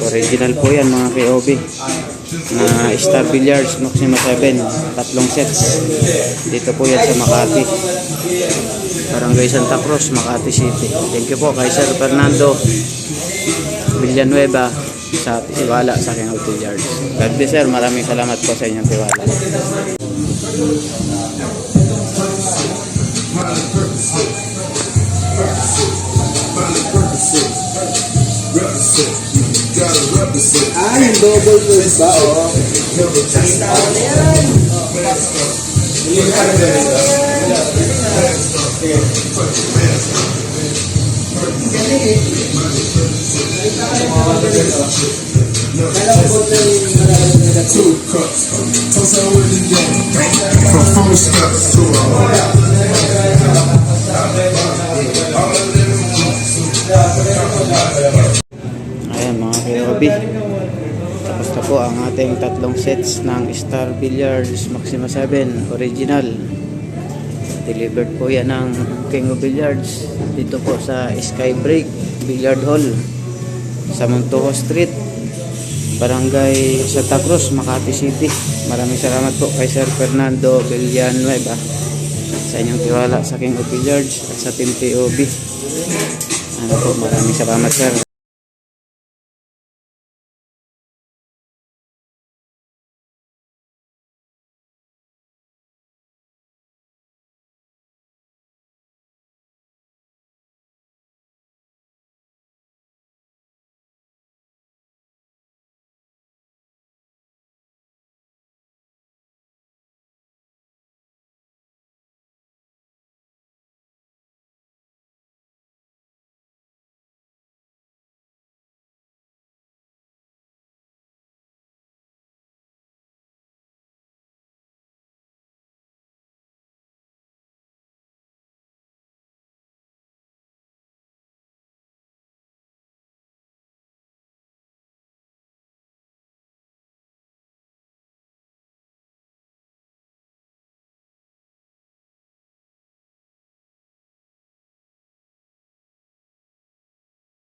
Original po yan mga KOB. Na Star Billiards Maxima 7. Tatlong sets. Dito po yan sa Makati. Barangay Santa Cruz, Makati City. Thank you po kay Sir Fernando Villanueva sa tiwala sa aking Billiards. God bless sir, maraming salamat po sa inyong tiwala. Yung double face ba? Oo. Ayan mga KOB, tapos na po ang ating tatlong sets ng Star Billiards Maxima 7 original. Delivered po yan ng King of Billiards dito po sa Skybreak Billiard Hall sa Montojo Street, Barangay Santa Cruz, Makati City. Maraming salamat po kay Sir Fernando Villanueva sa inyong tiwala sa King of Billiards at sa Team POB. Ano po, maraming salamat sir.